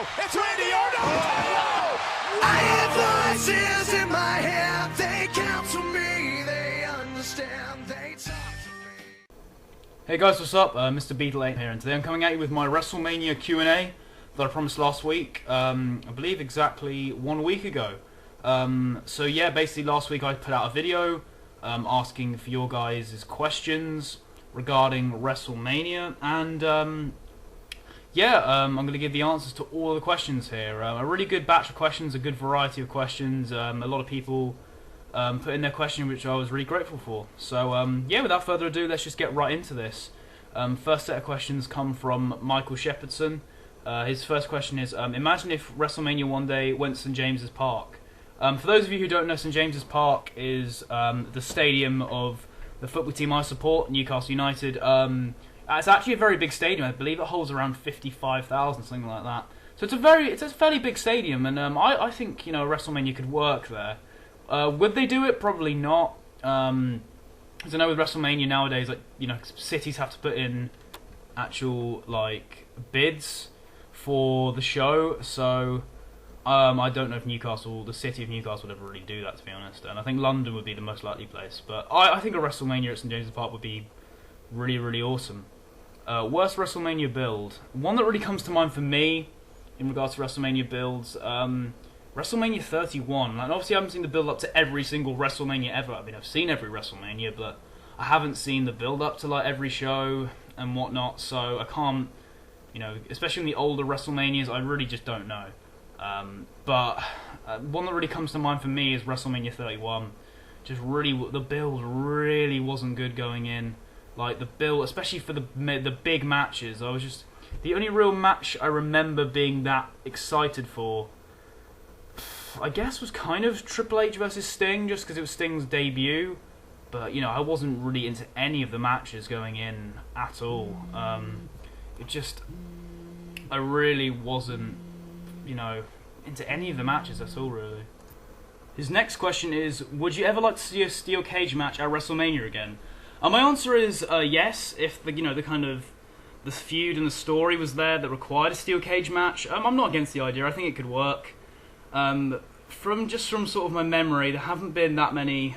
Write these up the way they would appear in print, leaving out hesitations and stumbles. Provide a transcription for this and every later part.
It's Randy Orton. I have voices in my head. They counsel me. They understand. They talk to me. Hey guys, what's up? Mr. Beetle 8 here, and today I'm coming at you with my WrestleMania Q&A that I promised last week. I believe exactly 1 week ago. So yeah, basically last week I put out a video asking for your guys' questions regarding WrestleMania, and I'm going to give the answers to all of the questions here. A really good batch of questions, a good variety of questions. A lot of people put in their question, which I was really grateful for. So yeah, without further ado, let's just get right into this. First set of questions come from Michael Shepherdson. His first question is, imagine if WrestleMania one day went to St James's Park. For those of you who don't know, St James's Park is the stadium of the football team I support, Newcastle United. It's actually a very big stadium. I believe it holds around 55,000, something like that. So it's a fairly big stadium, and I think WrestleMania could work there. Would they do it? Probably not. Because I know with WrestleMania nowadays, cities have to put in actual bids for the show. So I don't know if the city of Newcastle would ever really do that, to be honest. And I think London would be the most likely place. But I think a WrestleMania at St James's Park would be really, really awesome. Worst WrestleMania build. One that really comes to mind for me in regards to WrestleMania builds, WrestleMania 31. And obviously I haven't seen the build up to every single WrestleMania ever. I mean, I've seen every WrestleMania, but I haven't seen the build up to every show and whatnot. So I can't, especially in the older WrestleManias, I really just don't know. But one that really comes to mind for me is WrestleMania 31. Just really, the build really wasn't good going in. The build, especially for the big matches, the only real match I remember being that excited for, I guess, was kind of Triple H versus Sting, just because it was Sting's debut. But I wasn't really into any of the matches going in at all. I really wasn't, into any of the matches at all, really. His next question is, would you ever like to see a steel cage match at WrestleMania again? My answer is yes, if the feud and the story was there that required a steel cage match. I'm not against the idea. I think it could work. From sort of my memory, there haven't been that many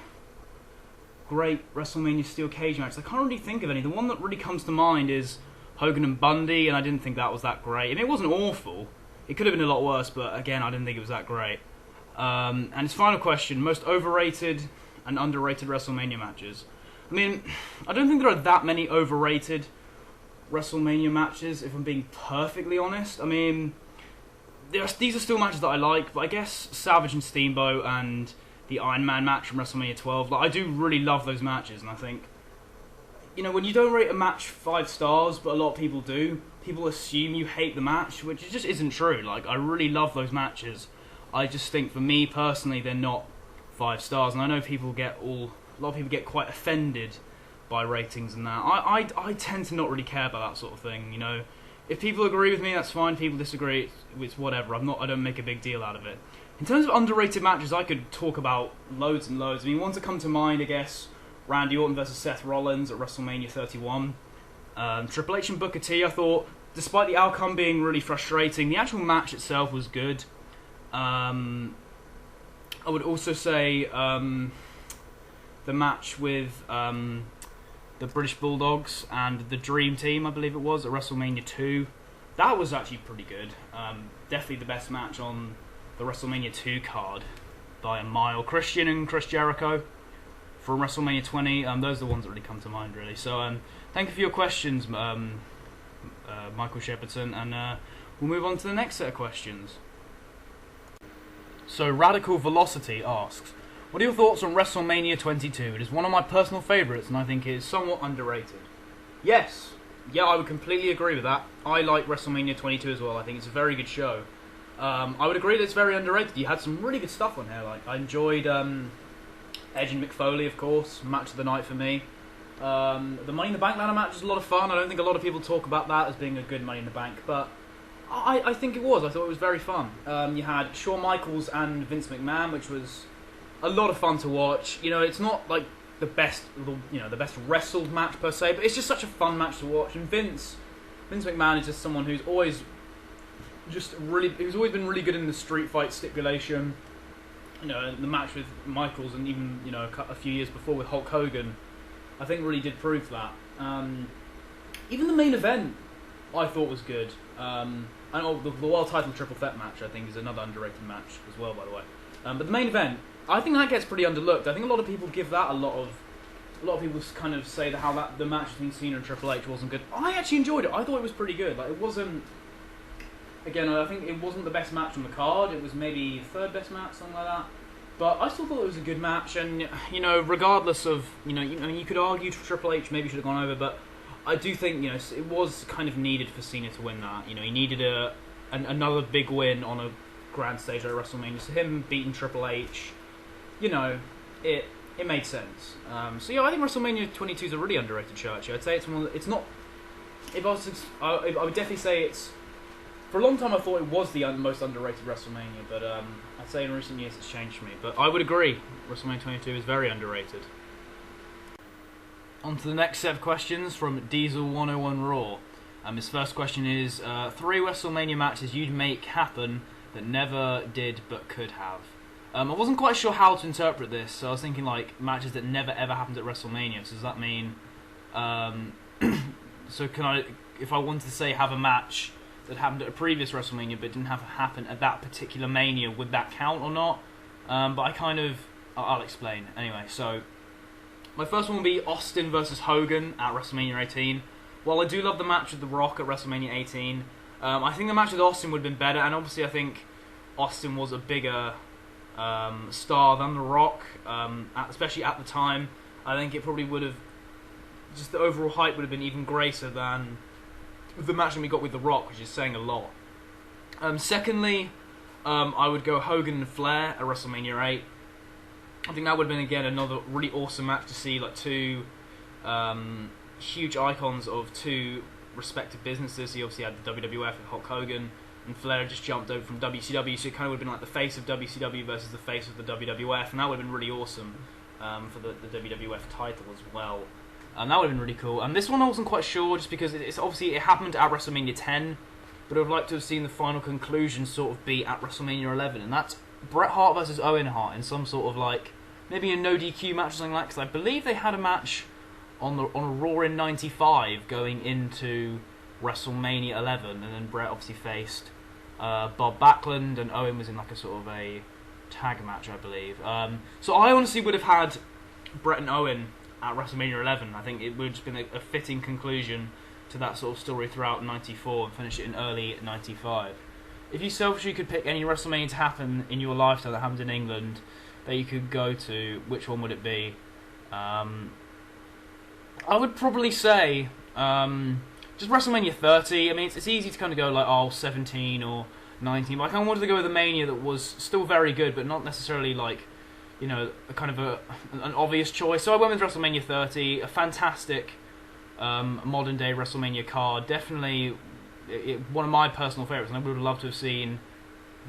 great WrestleMania steel cage matches. I can't really think of any. The one that really comes to mind is Hogan and Bundy, and I didn't think that was that great. I mean, it wasn't awful. It could have been a lot worse, but again, I didn't think it was that great. And his final question, most overrated and underrated WrestleMania matches. I mean, I don't think there are that many overrated WrestleMania matches, if I'm being perfectly honest. I mean, these are still matches that I like, but I guess Savage and Steamboat and the Iron Man match from WrestleMania 12, I do really love those matches, and I think, when you don't rate a match 5 stars, but a lot of people do, people assume you hate the match, which just isn't true. I really love those matches. I just think, for me personally, they're not 5 stars, and I know a lot of people get quite offended by ratings and that. I tend to not really care about that sort of thing. If people agree with me, that's fine. If people disagree, it's whatever. I don't make a big deal out of it. In terms of underrated matches, I could talk about loads and loads. I mean, ones that come to mind, I guess, Randy Orton versus Seth Rollins at WrestleMania 31. Triple H and Booker T, I thought, despite the outcome being really frustrating, the actual match itself was good. I would also say the match with the British Bulldogs and the Dream Team, I believe it was, at WrestleMania 2. That was actually pretty good. Definitely the best match on the WrestleMania 2 card by a mile. Christian and Chris Jericho from WrestleMania 20. Those are the ones that really come to mind, really. So thank you for your questions, Michael Shepherdson, and we'll move on to the next set of questions. So Radical Velocity asks, what are your thoughts on WrestleMania 22? It is one of my personal favourites, and I think it is somewhat underrated. Yes, I would completely agree with that. I like WrestleMania 22 as well. I think it's a very good show. I would agree that it's very underrated. You had some really good stuff on here. I enjoyed Edge and Mick Foley, of course, match of the night for me. The Money in the Bank ladder match was a lot of fun. I don't think a lot of people talk about that as being a good Money in the Bank, but I think it was. I thought it was very fun. You had Shawn Michaels and Vince McMahon, which was a lot of fun to watch. It's not the best wrestled match per se, but it's just such a fun match to watch. And Vince McMahon is just someone who's always just really, he's always been really good in the street fight stipulation. You know, the match with Michaels, and even a few years before with Hulk Hogan, I think really did prove that. Even the main event, I thought was good. And the world title triple threat match, I think, is another underrated match as well, by the way. But the main event, I think that gets pretty underlooked. I think a lot of people give that a lot of people kind of say that the match between Cena and Triple H wasn't good. I actually enjoyed it. I thought it was pretty good. Like, it wasn't. Again, I think it wasn't the best match on the card. It was maybe the third best match, something like that. But I still thought it was a good match, and regardless of you could argue Triple H maybe should have gone over, but I do think it was kind of needed for Cena to win that. He needed another big win on a grand stage like WrestleMania. So him beating Triple H, it made sense. So yeah, I think WrestleMania 22 is a really underrated show. Actually, I'd say it's not. If I would definitely say it's. For a long time, I thought it was the most underrated WrestleMania, but I'd say in recent years it's changed for me. But I would agree, WrestleMania 22 is very underrated. On to the next set of questions from Diesel 101 Raw. His first question is, 3 WrestleMania matches you'd make happen that never did but could have. I wasn't quite sure how to interpret this, so I was thinking like matches that never ever happened at WrestleMania. So does that mean... so can I, if I wanted to say have a match that happened at a previous WrestleMania but didn't have to happen at that particular Mania, would that count or not? But I'll explain. Anyway, so my first one will be Austin versus Hogan at WrestleMania 18. While I do love the match with The Rock at WrestleMania 18, I think the match with Austin would have been better, and obviously I think Austin was a bigger star than The Rock, especially at the time. I think it probably would have, just the overall hype would have been even greater than the match that we got with The Rock, which is saying a lot. Secondly, I would go Hogan and Flair at WrestleMania 8. I think that would have been, again, another really awesome match to see, like two huge icons of two respective businesses. He obviously had the WWF with Hulk Hogan, and Flair just jumped over from WCW, so it kind of would have been like the face of WCW versus the face of the WWF, and that would have been really awesome for the WWF title as well. That would have been really cool. And this one I wasn't quite sure, just because it happened at WrestleMania 10, but I would like to have seen the final conclusion sort of be at WrestleMania 11, and that's Bret Hart versus Owen Hart in some sort of like maybe a no DQ match or something like that. Because I believe they had a match on a Raw in '95 going into WrestleMania 11, and then Bret obviously faced Bob Backlund, and Owen was in like a sort of a tag match, I believe. So I honestly would have had Bret and Owen at WrestleMania 11. I think it would have just been a fitting conclusion to that sort of story throughout '94 and finish it in early '95. If you selfishly could pick any WrestleMania to happen in your lifetime that happened in England that you could go to, which one would it be? I would probably say just WrestleMania 30. I mean, it's easy to kind of go like 17 or 19, but I kind of wanted to go with a Mania that was still very good, but not necessarily like a kind of an obvious choice. So I went with WrestleMania 30, a fantastic modern day WrestleMania card. Definitely one of my personal favourites, and I would have loved to have seen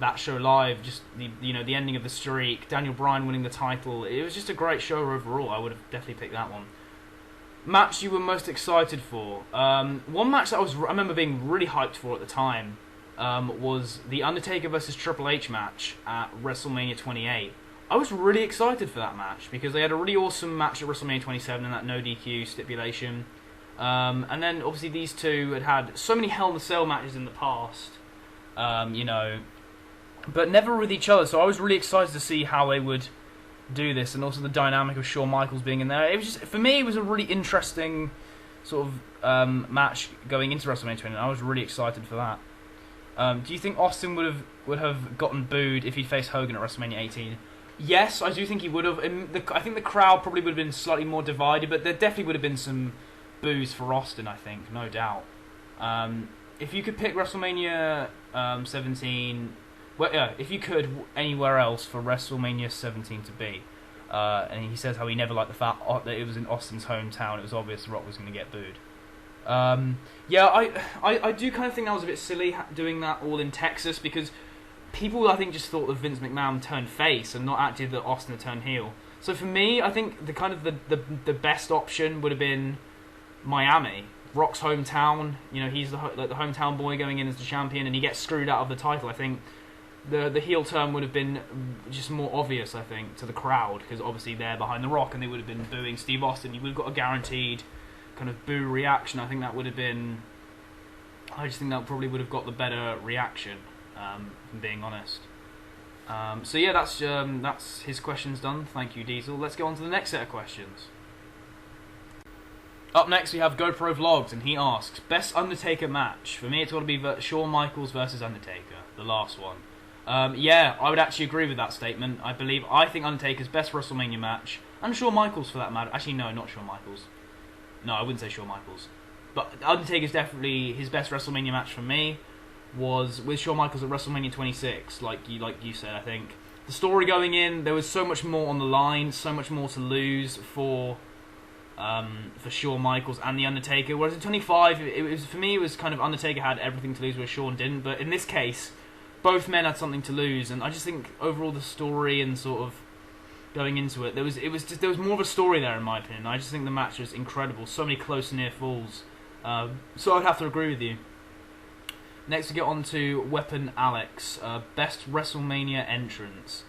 that show live. Just the ending of the streak, Daniel Bryan winning the title. It was just a great show overall. I would have definitely picked that one. Match you were most excited for? One match that I remember being really hyped for at the time was the Undertaker versus Triple H match at WrestleMania 28. I was really excited for that match because they had a really awesome match at WrestleMania 27 in that no DQ stipulation. And then obviously these two had so many Hell in a Cell matches in the past, but never with each other. So I was really excited to see how they would do this, and also the dynamic of Shawn Michaels being in there. It was just, for me, it was a really interesting sort of match going into WrestleMania 29. I was really excited for that. Do you think Austin would have gotten booed if he faced Hogan at WrestleMania 18? Yes, I do think he would have. I think the crowd probably would have been slightly more divided, but there definitely would have been some boos for Austin, I think, no doubt. If you could pick WrestleMania 17, well, yeah, if you could anywhere else for WrestleMania 17 to be, and he says how he never liked the fact that it was in Austin's hometown, it was obvious The Rock was going to get booed. Yeah, I do kind of think that was a bit silly doing that all in Texas, because people, I think, just thought that Vince McMahon turned face and not actually that Austin had turned heel. So for me, I think the best option would have been Miami. Brock's hometown. You know, he's the hometown boy going in as the champion, and he gets screwed out of the title. I think the heel turn would have been just more obvious, I think, to the crowd, because obviously they're behind The Rock and they would have been booing Steve Austin. You would have got a guaranteed kind of boo reaction. I think that would have been... I just think that probably would have got the better reaction, if I'm being honest. So yeah, that's his questions done. Thank you, Diesel. Let's go on to the next set of questions. Up next we have GoPro Vlogs, and he asks, best Undertaker match? For me it's got to be Shawn Michaels versus Undertaker, the last one. Yeah, I would actually agree with that statement. I think Undertaker's best WrestleMania match, and Shawn Michaels for that matter. Actually, no, not Shawn Michaels. No, I wouldn't say Shawn Michaels. But Undertaker's definitely his best WrestleMania match for me was with Shawn Michaels at WrestleMania 26. Like you said, I think the story going in, there was so much more on the line, so much more to lose for Shawn Michaels and the Undertaker. Whereas in 25, it was for me, it was kind of Undertaker had everything to lose, where Shawn didn't. But in this case, both men had something to lose, and I just think overall the story and sort of going into it, there was more of a story there in my opinion. I just think the match was incredible. So many close and near falls. So I'd have to agree with you. Next we get on to Weapon Alex, best WrestleMania entrance.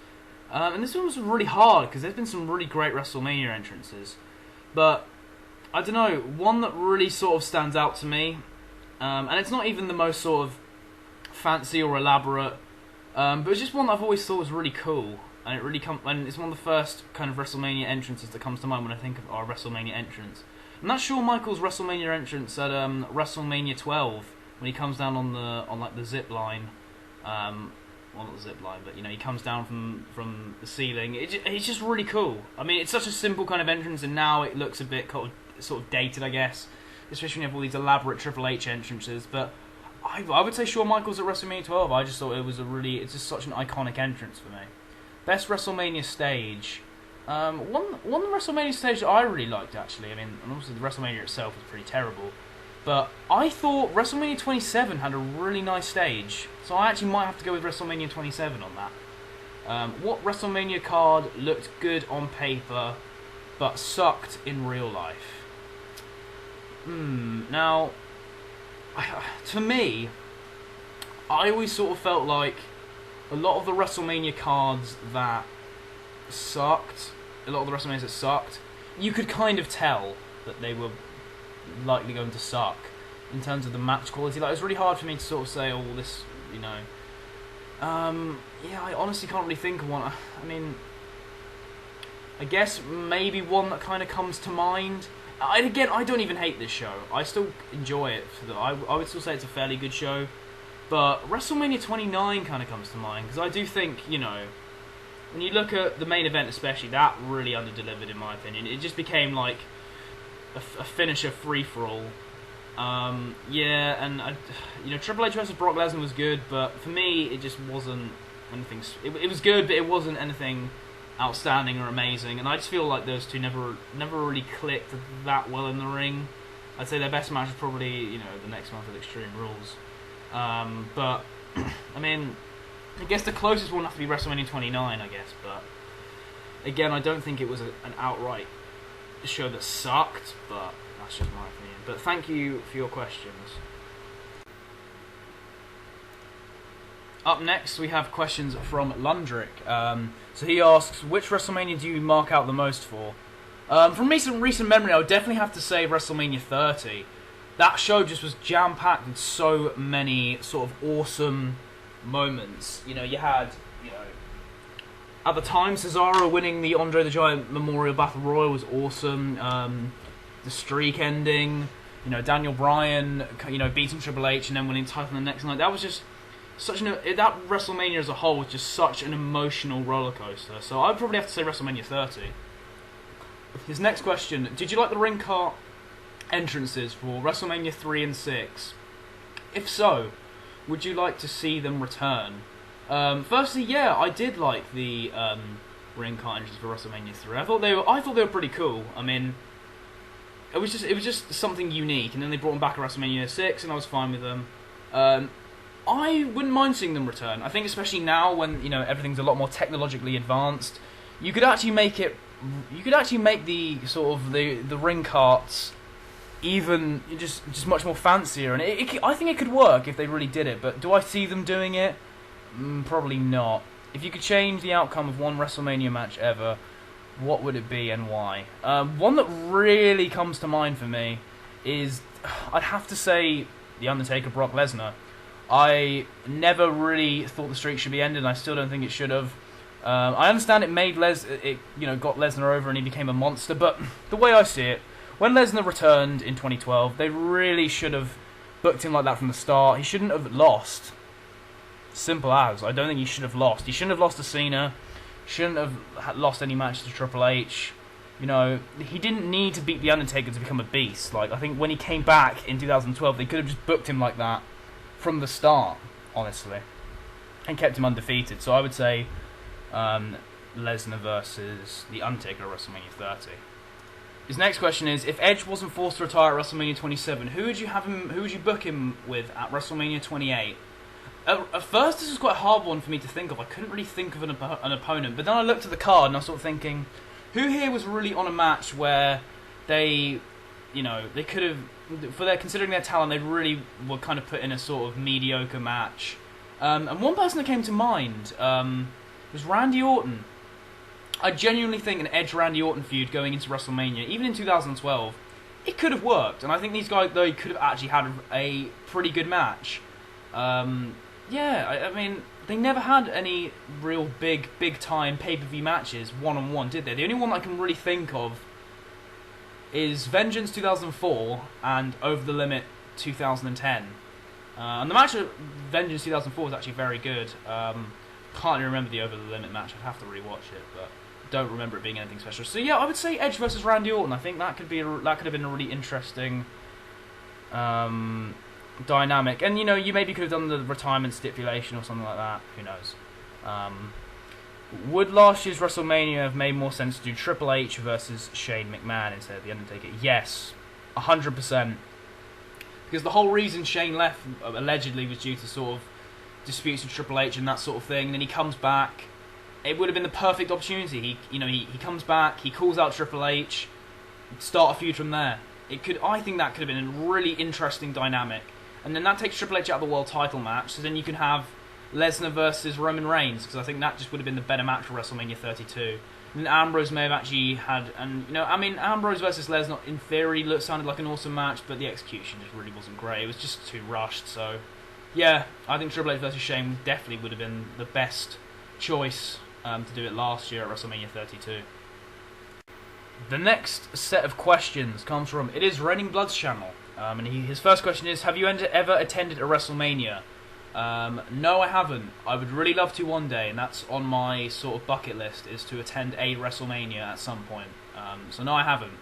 And this one was really hard because there's been some really great WrestleMania entrances. But, I don't know, one that really sort of stands out to me, and it's not even the most sort of fancy or elaborate, but it's just one that I've always thought was really cool. And it's one of the first kind of WrestleMania entrances that comes to mind when I think of our WrestleMania entrance. And that's Shawn Michaels' WrestleMania entrance at WrestleMania 12 when he comes down on like the zip line. Well, not the zip line, but you know, he comes down from the ceiling. It's just really cool. I mean, it's such a simple kind of entrance, and now it looks a bit sort of dated, I guess, especially when you have all these elaborate Triple H entrances. But I would say Shawn Michaels at WrestleMania 12. I just thought it's just such an iconic entrance for me. Best WrestleMania stage. One WrestleMania stage that I really liked, actually. I mean, and obviously the WrestleMania itself was pretty terrible, but I thought WrestleMania 27 had a really nice stage. So I actually might have to go with WrestleMania 27 on that. What WrestleMania card looked good on paper, but sucked in real life? Now, to me, I always sort of felt like a lot of the WrestleMania cards that sucked, you could kind of tell that they were likely going to suck in terms of the match quality. Like, it was really hard for me to sort of say, oh, this, you know. Yeah, I honestly can't really think of one. I mean, I guess maybe one that kind of comes to mind. Again, I don't even hate this show. I still enjoy it. I would still say it's a fairly good show. But WrestleMania 29 kind of comes to mind, because I do think, you know, when you look at the main event especially, that really underdelivered in my opinion. It just became like a finisher free-for-all. Yeah, and you know, Triple H versus Brock Lesnar was good, but for me, it just wasn't anything. It was good, but it wasn't anything outstanding or amazing. And I just feel like those two never really clicked that well in the ring. I'd say their best match is probably, you know, the next month at Extreme Rules. But I mean, I guess the closest one would have to be WrestleMania 29, I guess. But again, I don't think it was an outright show that sucked, but that's just my opinion. But thank you for your questions. Up next, we have questions from Lundrick. So he asks, which WrestleMania do you mark out the most for? From recent memory, I would definitely have to say WrestleMania 30. That show just was jam-packed with so many sort of awesome moments. You know, you had, you know, at the time, Cesaro winning the Andre the Giant Memorial Battle Royal was awesome. The streak ending, you know, Daniel Bryan, you know, beating Triple H and then winning the title the next night. That was just such that WrestleMania as a whole was just such an emotional roller coaster. So I'd probably have to say WrestleMania 30. His next question: did you like the ring cart entrances for WrestleMania 3 and 6? If so, would you like to see them return? Firstly, yeah, I did like the ring cart entrances for WrestleMania 3. I thought they were pretty cool. I mean, it was just something unique, and then they brought them back at WrestleMania 6, and I was fine with them. I wouldn't mind seeing them return. I think especially now when, you know, everything's a lot more technologically advanced, you could actually make the sort of the ring carts even just much more fancier, and I think it could work if they really did it. But do I see them doing it? Probably not. If you could change the outcome of one WrestleMania match ever, what would it be and why? One that really comes to mind for me is, I'd have to say, The Undertaker, Brock Lesnar. I never really thought the streak should be ended, and I still don't think it should have. I understand it made got Lesnar over and he became a monster, but the way I see it, when Lesnar returned in 2012, they really should have booked him like that from the start. He shouldn't have lost. Simple as. I don't think he should have lost. He shouldn't have lost to Cena. Shouldn't have lost any matches to Triple H. You know, he didn't need to beat The Undertaker to become a beast. Like, I think when he came back in 2012, they could have just booked him like that from the start, honestly, and kept him undefeated. So I would say Lesnar versus The Undertaker at WrestleMania 30. His next question is, if Edge wasn't forced to retire at WrestleMania 27, who would you book him with at WrestleMania 28? At first, this was quite a hard one for me to think of. I couldn't really think of an opponent, but then I looked at the card and I was sort of thinking, who here was really on a match where they could have, considering their talent, they really were kind of put in a sort of mediocre match. And one person that came to mind was Randy Orton. I genuinely think an Edge-Randy Orton feud going into WrestleMania, even in 2012, it could have worked. And I think these guys, though, could have actually had a pretty good match. I mean, they never had any real big-time pay-per-view matches one-on-one, did they? The only one I can really think of is Vengeance 2004 and Over the Limit 2010. And the match at Vengeance 2004 was actually very good. Can't really remember the Over the Limit match. I'd have to rewatch it, but don't remember it being anything special. So yeah, I would say Edge versus Randy Orton. I think that could have been a really interesting dynamic. And you maybe could have done the retirement stipulation or something like that. Who knows? Would last year's WrestleMania have made more sense to do Triple H versus Shane McMahon instead of The Undertaker? Yes, 100%. Because the whole reason Shane left allegedly was due to sort of disputes with Triple H and that sort of thing. And then he comes back. It would have been the perfect opportunity. He comes back. He calls out Triple H. Start a feud from there. I think that could have been a really interesting dynamic. And then that takes Triple H out of the world title match. So then you can have Lesnar versus Roman Reigns, because I think that just would have been the better match for WrestleMania 32. And then Ambrose may have actually had, Ambrose versus Lesnar in theory sounded like an awesome match, but the execution just really wasn't great. It was just too rushed. So yeah, I think Triple H versus Shane definitely would have been the best choice to do it last year at WrestleMania 32. The next set of questions comes from It Is Raining Blood's channel. And his first question is, have you ever attended a WrestleMania? No, I haven't. I would really love to one day, and that's on my sort of bucket list, is to attend a WrestleMania at some point. So no, I haven't.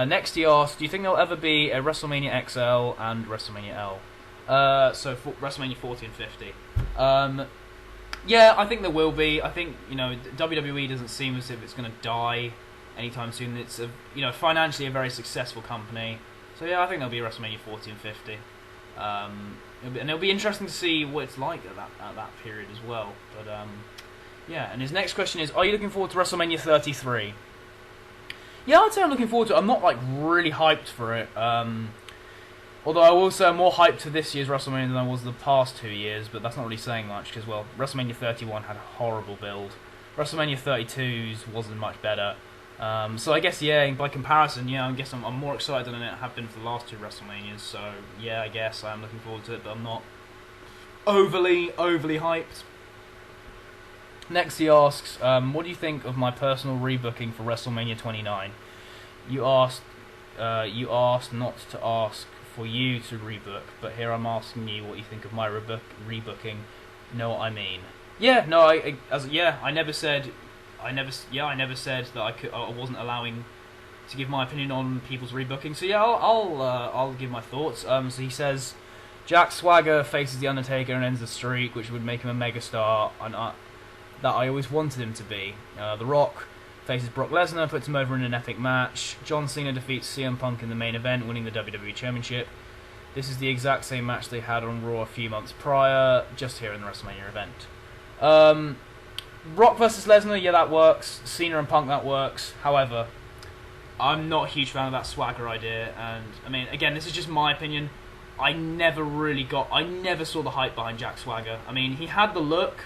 Next he asks, do you think there'll ever be a WrestleMania XL and WrestleMania L? WrestleMania 40 and 50. Yeah, I think there will be. I think, WWE doesn't seem as if it's going to die anytime soon. It's financially a very successful company. So yeah, I think there'll be WrestleMania 40 and 50. And it'll be interesting to see what it's like at that period as well. But yeah, and his next question is, are you looking forward to WrestleMania 33? Yeah, I'd say I'm looking forward to it. I'm not really hyped for it. Although I will say I'm more hyped for this year's WrestleMania than I was the past 2 years, but that's not really saying much, because, well, WrestleMania 31 had a horrible build. WrestleMania 32's wasn't much better. So I guess, yeah, by comparison, yeah, I guess I'm more excited than I have been for the last two WrestleManias, so yeah, I guess I'm looking forward to it, but I'm not overly hyped. Next he asks, what do you think of my personal rebooking for WrestleMania 29? You asked not to ask for you to rebook, but here I'm asking you what you think of my rebooking. Know what I mean? Yeah, no, I never said that I wasn't allowing to give my opinion on people's rebooking. So yeah, I'll give my thoughts. So he says, Jack Swagger faces The Undertaker and ends the streak, which would make him a megastar, and that I always wanted him to be. The Rock faces Brock Lesnar, puts him over in an epic match. John Cena defeats CM Punk in the main event, winning the WWE Championship. This is the exact same match they had on Raw a few months prior, just here in the WrestleMania event. Rock versus Lesnar, yeah, that works. Cena and Punk, that works. However, I'm not a huge fan of that swagger idea, and I mean, again, this is just my opinion. I never saw the hype behind Jack Swagger. I mean, he had the look,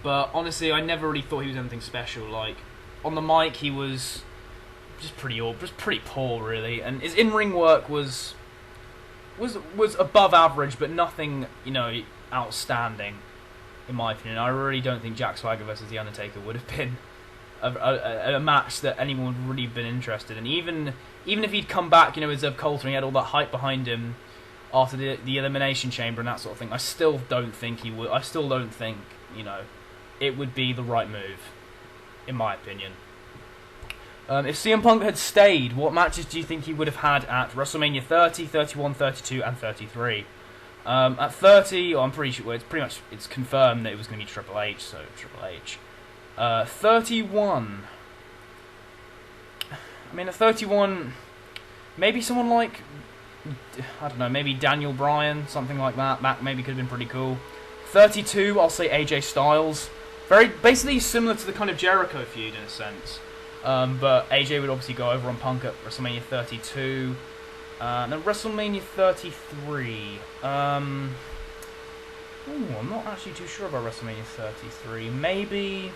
but honestly, I never really thought he was anything special. Like, on the mic, he was just pretty poor, really, and his in-ring work was above average, but nothing, outstanding, in my opinion. I really don't think Jack Swagger versus The Undertaker would have been a match that anyone would really been interested in. Even if he'd come back, as Zev Coulter, and he had all that hype behind him after the Elimination Chamber and that sort of thing, I still don't think he would. I still don't think, it would be the right move, in my opinion. If CM Punk had stayed, what matches do you think he would have had at WrestleMania 30, 31, 32, and 33? At 30, I'm pretty sure it's confirmed that it was going to be Triple H, so Triple H. 31. I mean, at 31, maybe someone like, I don't know, maybe Daniel Bryan, something like that. That maybe could have been pretty cool. 32, I'll say AJ Styles. Basically similar to the kind of Jericho feud in a sense. But AJ would obviously go over on Punk at WrestleMania 32. And then WrestleMania 33. I'm not actually too sure about WrestleMania 33.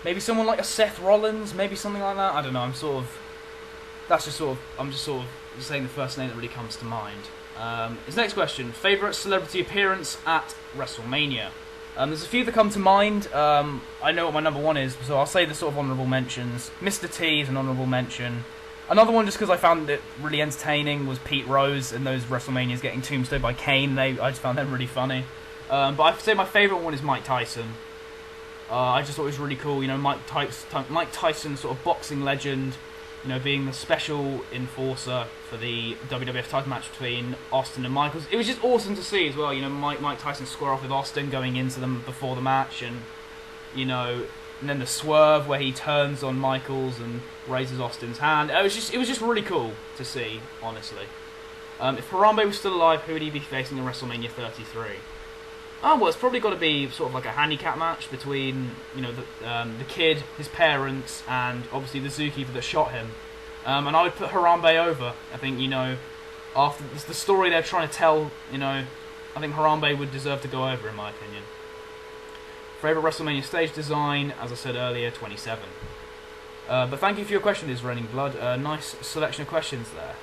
Maybe someone like a Seth Rollins, maybe something like that. I don't know. I'm just saying the first name that really comes to mind. His next question: favorite celebrity appearance at WrestleMania. There's a few that come to mind. I know what my number one is, so I'll say the sort of honourable mentions. Mr. T is an honourable mention. Another one, just because I found it really entertaining, was Pete Rose and those WrestleManias getting tombstone by Kane. I just found them really funny. But I'd say my favourite one is Mike Tyson. I just thought it was really cool. Mike Tyson, sort of boxing legend, being the special enforcer for the WWF title match between Austin and Michaels. It was just awesome to see as well. Mike Tyson square off with Austin going into them before the match, and and then the swerve where he turns on Michaels and raises Austin's hand. It was just really cool to see, honestly. If Harambe was still alive, who would he be facing in WrestleMania 33? Oh, well, it's probably got to be sort of like a handicap match between, the kid, his parents, and obviously the zookeeper that shot him. And I would put Harambe over. I think, after the story they're trying to tell, I think Harambe would deserve to go over, in my opinion. Favourite WrestleMania stage design, as I said earlier, 27. But thank you for your question, Is Raining Blood. Nice selection of questions there.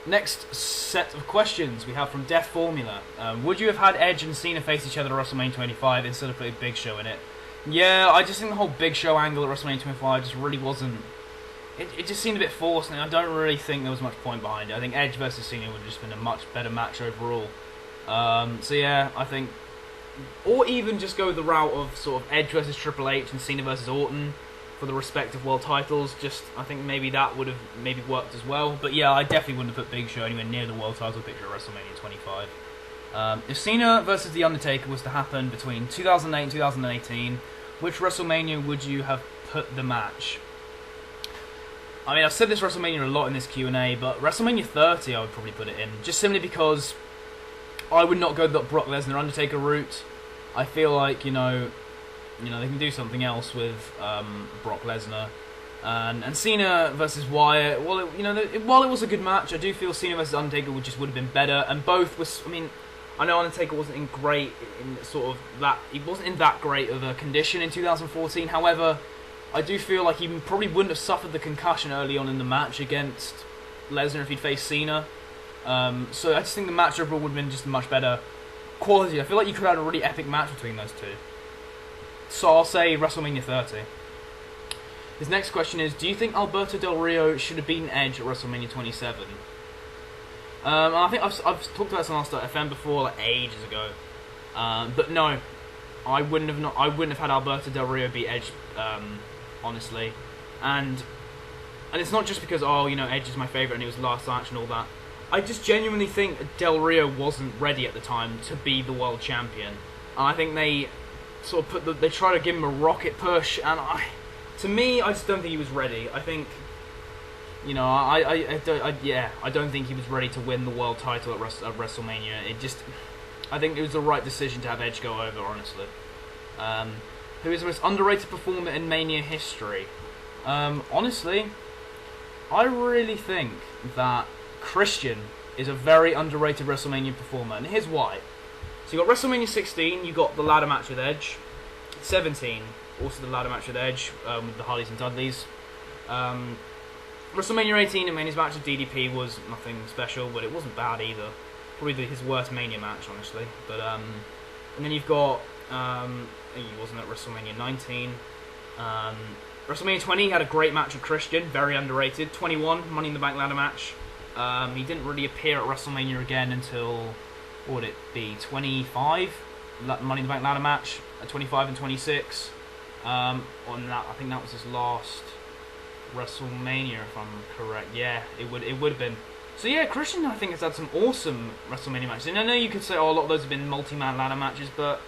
Next set of questions we have from Def Formula. Would you have had Edge and Cena face each other at WrestleMania 25 instead of putting Big Show in it? Yeah, I just think the whole Big Show angle at WrestleMania 25 just really wasn't... It just seemed a bit forced, and I don't really think there was much point behind it. I think Edge versus Cena would have just been a much better match overall. So yeah, I think... Or even just go the route of sort of Edge versus Triple H and Cena versus Orton for the respective world titles. I think maybe that would have worked as well. But yeah, I definitely wouldn't have put Big Show anywhere near the world title picture at WrestleMania 25. If Cena versus The Undertaker was to happen between 2008 and 2018, which WrestleMania would you have put the match? I mean, I've said this WrestleMania a lot in this Q&A, but WrestleMania 30 I would probably put it in, just simply because I would not go the Brock Lesnar Undertaker route. I feel like, they can do something else with Brock Lesnar. And Cena versus Wyatt, while it was a good match, I do feel Cena versus Undertaker would have been better. And both was, I know Undertaker wasn't in that great of a condition in 2014. However, I do feel like he probably wouldn't have suffered the concussion early on in the match against Lesnar if he'd faced Cena. So I just think the match overall would have been just much better quality. I feel like you could have had a really epic match between those two. So I'll say WrestleMania 30. His next question is, do you think Alberto Del Rio should have beaten Edge at WrestleMania 27? I think I've talked about this on Last.fm before, like ages ago. But no, I wouldn't have had Alberto Del Rio beat Edge, honestly. And it's not just because Edge is my favourite and he was the last match and all that. I just genuinely think Del Rio wasn't ready at the time to be the world champion. And I think they sort of they try to give him a rocket push, and to me, I just don't think he was ready. I think, I don't think he was ready to win the world title at I think it was the right decision to have Edge go over, honestly. Who is the most underrated performer in Mania history? Honestly, I really think that Christian is a very underrated WrestleMania performer, and here's why. So you got WrestleMania 16, you got the ladder match with Edge. 17, also the ladder match with Edge, with the Hardys and Dudleys. WrestleMania 18, a Mania's match with DDP was nothing special, but it wasn't bad either. Probably his worst Mania match, honestly. But and then you've got he wasn't at WrestleMania 19. WrestleMania 20 had a great match with Christian, very underrated. 21, Money in the Bank ladder match. He didn't really appear at WrestleMania again until, what would it be, 25? Money in the Bank ladder match at 25 and 26. On that, I think that was his last WrestleMania, if I'm correct. Yeah, it would have been. So yeah, Christian, I think, has had some awesome WrestleMania matches. And I know you could say, oh, a lot of those have been multi-man ladder matches, but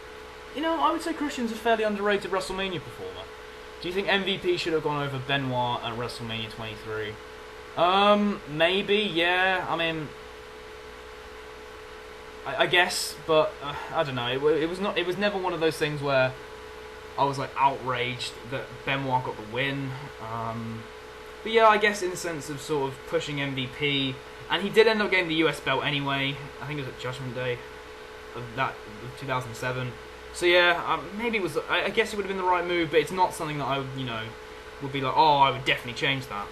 you know, I would say Christian's a fairly underrated WrestleMania performer. Do you think MVP should have gone over Benoit at WrestleMania 23? Maybe, yeah. I mean, I guess, but I don't know. It was not. It was never one of those things where I was like outraged that Benoit got the win. But yeah, I guess in the sense of sort of pushing MVP, and he did end up getting the US belt anyway. I think it was at Judgment Day of 2007. So yeah, maybe it was. I guess it would have been the right move, but it's not something that I would, would be like, oh, I would definitely change that.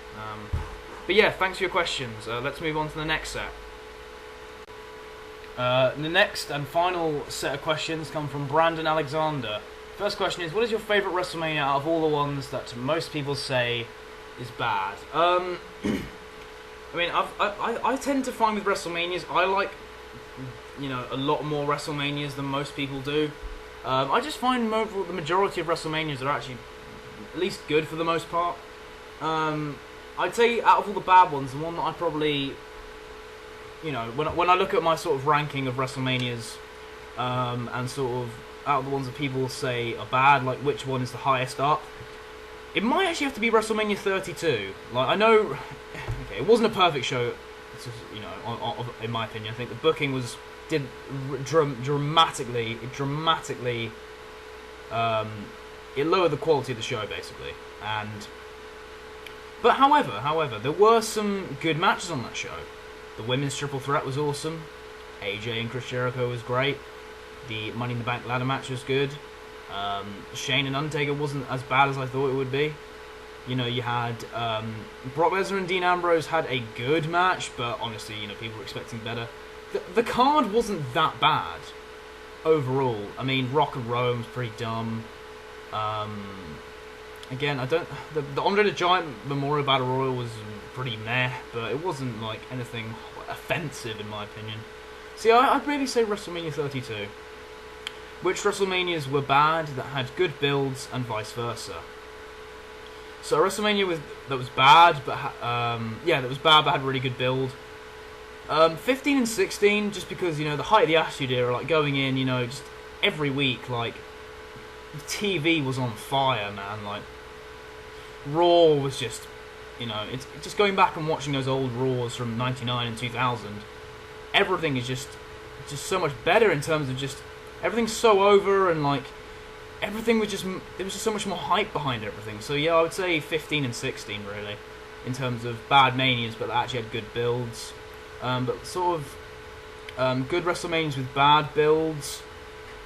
But yeah, thanks for your questions. Let's move on to the next set. The next and final set of questions come from Brandon Alexander. First question is, what is your favourite WrestleMania out of all the ones that most people say is bad? I mean, I tend to find with WrestleManias, I like, a lot more WrestleManias than most people do. I just find the majority of WrestleManias are actually at least good for the most part. I'd say out of all the bad ones, the one that I probably, when I look at my sort of ranking of WrestleManias, and sort of out of the ones that people say are bad, like which one is the highest up, it might actually have to be WrestleMania 32. Like, I know, okay, it wasn't a perfect show, in my opinion. I think the booking did dramatically, it lowered the quality of the show basically. But however, there were some good matches on that show. The women's triple threat was awesome. AJ and Chris Jericho was great. The Money in the Bank ladder match was good. Shane and Undertaker wasn't as bad as I thought it would be. You had Brock Lesnar and Dean Ambrose had a good match, but honestly, people were expecting better. The card wasn't that bad overall. I mean, Rock and Rome was pretty dumb. Again, the Andre the Giant Memorial Battle Royal was pretty meh, but it wasn't like anything offensive in my opinion. See, I'd really say WrestleMania 32. Which WrestleManias were bad that had good builds and vice versa? So WrestleMania that was bad, but that was bad but had really good build. 15 and 16, just because the height of the Attitude Era, like going in, just every week, like the TV was on fire, man. Like Raw was just, it's just going back and watching those old Raws from '99 and 2000. Everything is just so much better in terms of just everything's so over, and like everything was just, there was just so much more hype behind everything. So yeah, I would say 15 and 16 really, in terms of bad Manias, but that actually had good builds. But sort of good WrestleManias with bad builds.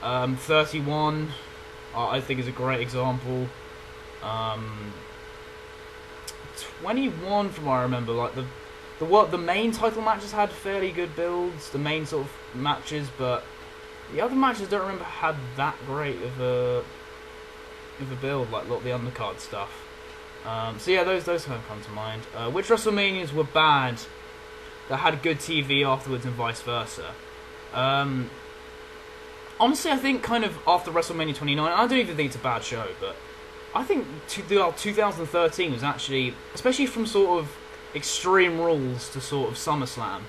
31, I think, is a great example. 21, from what I remember, like the main title matches had fairly good builds. The main sort of matches, but the other matches I don't remember had that great of a build, like a lot of the undercard stuff. So yeah, those kind of come to mind. Which WrestleManias were bad that had good TV afterwards and vice versa? Honestly, I think kind of after WrestleMania 29, I don't even think it's a bad show, but I think 2013 was actually, especially from sort of Extreme Rules to sort of SummerSlam,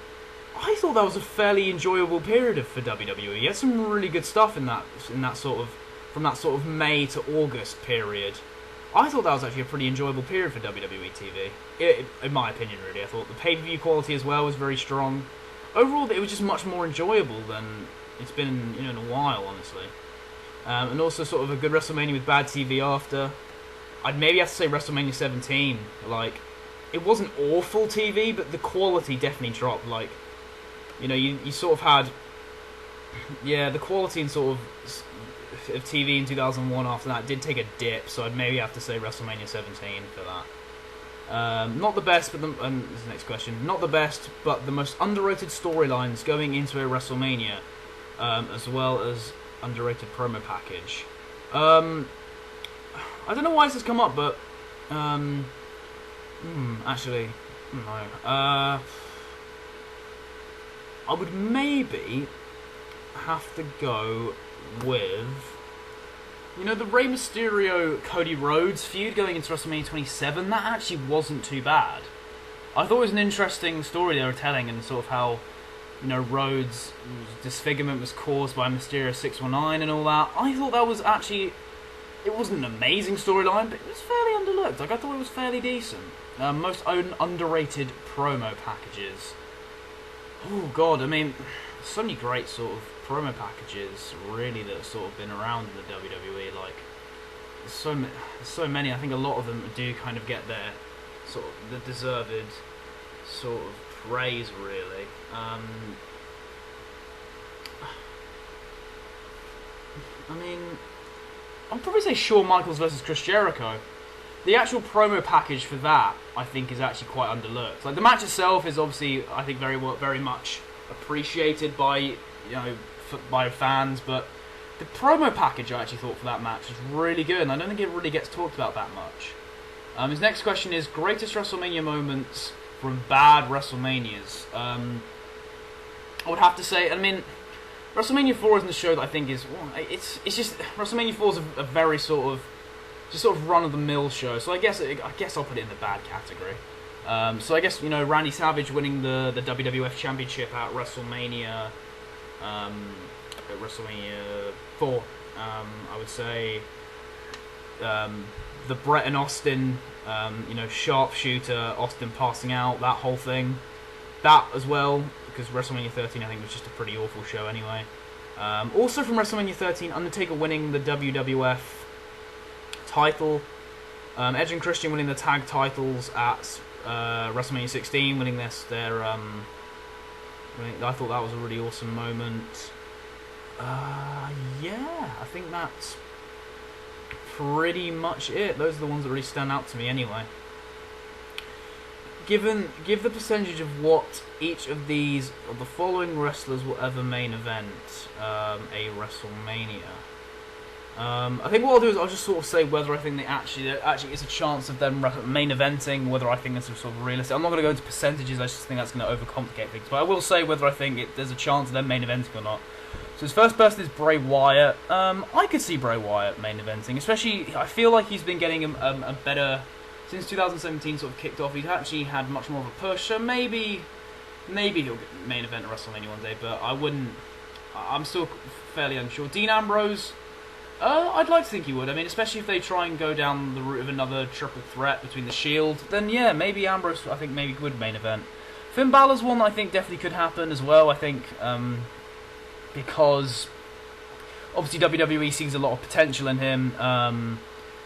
I thought that was a fairly enjoyable period for WWE. You had some really good stuff in that sort of, from that sort of May to August period. I thought that was actually a pretty enjoyable period for WWE TV, in my opinion, really. I thought the pay-per-view quality as well was very strong. Overall, it was just much more enjoyable than it's been in a while, honestly. and also sort of a good WrestleMania with bad TV after. I'd maybe have to say WrestleMania 17. Like, it wasn't awful TV, but the quality definitely dropped. Like, you know, you sort of had, yeah, the quality in sort of TV in 2001 after that did take a dip, so I'd maybe have to say WrestleMania 17 for that. Not the best, but this is the next question. Not the best, but the most underrated storylines going into a WrestleMania, as well as underrated promo package. I don't know why this has come up, but actually, no. I would maybe have to go with, you know, the Rey Mysterio Cody Rhodes feud going into WrestleMania 27. That actually wasn't too bad. I thought it was an interesting story they were telling, and sort of how, you know, Rhodes' disfigurement was caused by Mysterio 619 and all that. I thought that was actually, it wasn't an amazing storyline, but it was fairly underlooked. Like, I thought it was fairly decent. Most underrated promo packages. Oh god, I mean, so many great sort of promo packages, really, that have sort of been around in the WWE. Like, there's so many. I think a lot of them do kind of get their sort of the deserved sort of praise, really. I mean, I'd probably say Shawn Michaels versus Chris Jericho. The actual promo package for that, I think, is actually quite underlooked. Like, the match itself is obviously, I think, very much appreciated by, you know, by fans, but the promo package I actually thought for that match was really good, and I don't think it really gets talked about that much. His next question is greatest WrestleMania moments from bad WrestleManias. I would have to say, I mean, WrestleMania 4 isn't a show that I think is, well, it's just, WrestleMania 4 is a very sort of run-of-the-mill show, so I guess I'll put it in the bad category. So I guess, you know, Randy Savage winning the WWF Championship at WrestleMania 4. I would say the Brett and Austin, you know, sharpshooter, Austin passing out, that whole thing. That as well, because WrestleMania 13 I think was just a pretty awful show anyway. Also from WrestleMania 13, Undertaker winning the WWF title. Edge and Christian winning the tag titles at WrestleMania 16, winning their I thought that was a really awesome moment. Yeah, I think that's pretty much it. Those are the ones that really stand out to me anyway. Give the percentage of what each of the following wrestlers will ever main event a WrestleMania. I think what I'll do is I'll just sort of say whether I think there actually is a chance of them main eventing, whether I think that's sort of realistic. I'm not going to go into percentages, I just think that's going to overcomplicate things. But I will say whether I think there's a chance of them main eventing or not. So his first person is Bray Wyatt. I could see Bray Wyatt main eventing, especially I feel like he's been getting a better, since 2017 sort of kicked off, he's actually had much more of a push, so maybe he'll get main event at WrestleMania one day, but I'm still fairly unsure. Dean Ambrose, I'd like to think he would. I mean, especially if they try and go down the route of another triple threat between the Shield, then yeah, maybe Ambrose, I think maybe would main event. Finn Balor's one I think definitely could happen as well, I think, because obviously WWE sees a lot of potential in him,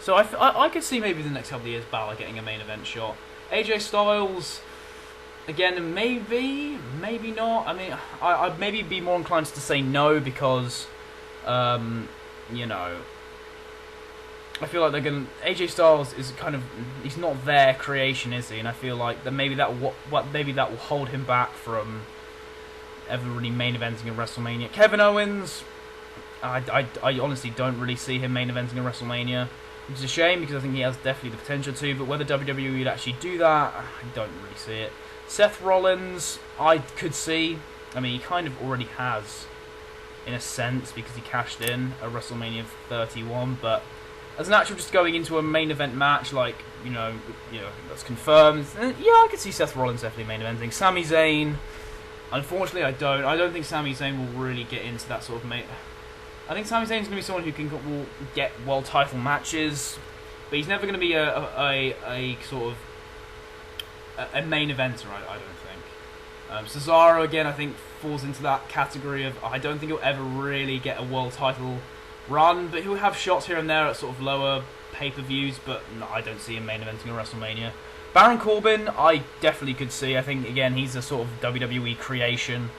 so I could see maybe the next couple of years Balor getting a main event shot. AJ Styles, again, maybe not. I mean, I'd maybe be more inclined to say no because, you know, I feel like they're going to... AJ Styles is kind of... He's not their creation, is he? And I feel like that maybe that will hold him back from ever really main eventing a WrestleMania. Kevin Owens, I honestly don't really see him main eventing a WrestleMania, which is a shame because I think he has definitely the potential to, but whether WWE would actually do that, I don't really see it. Seth Rollins, I could see. I mean, he kind of already has, in a sense, because he cashed in at WrestleMania 31, but as an actual just going into a main event match, like, you know that's confirmed, yeah, I could see Seth Rollins definitely main eventing. Sami Zayn, unfortunately, I don't think Sami Zayn will really get into that sort of main... I think Sami Zayn's going to be someone who will get world title matches, but he's never going to be a sort of a main eventer, I don't think. Cesaro, again, I think falls into that category of I don't think he'll ever really get a world title run, but he'll have shots here and there at sort of lower pay-per-views, but no, I don't see him main eventing a WrestleMania. Baron Corbin, I definitely could see. I think, again, he's a sort of WWE creation.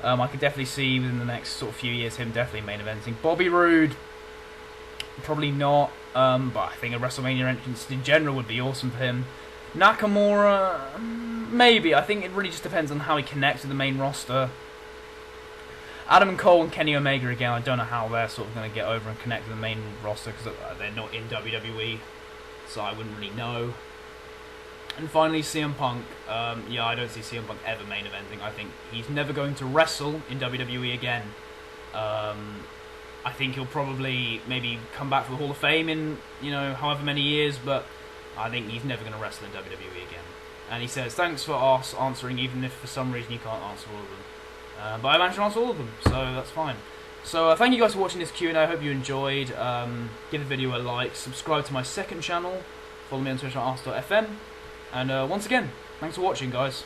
I could definitely see within the next sort of few years him definitely main eventing. Bobby Roode, probably not, but I think a WrestleMania entrance in general would be awesome for him. Nakamura, maybe. I think it really just depends on how he connects with the main roster. Adam Cole and Kenny Omega, again, I don't know how they're sort of going to get over and connect with the main roster because they're not in WWE, so I wouldn't really know. And finally, CM Punk. Yeah, I don't see CM Punk ever main eventing. I think he's never going to wrestle in WWE again. I think he'll probably maybe come back for the Hall of Fame in, however many years, but I think he's never going to wrestle in WWE again. And he says, thanks for answering, even if for some reason you can't answer all of them. But I managed to answer all of them, so that's fine. So thank you guys for watching this Q&A. I hope you enjoyed. Give the video a like, subscribe to my second channel, follow me on Twitter at arse.fm. And once again, thanks for watching, guys.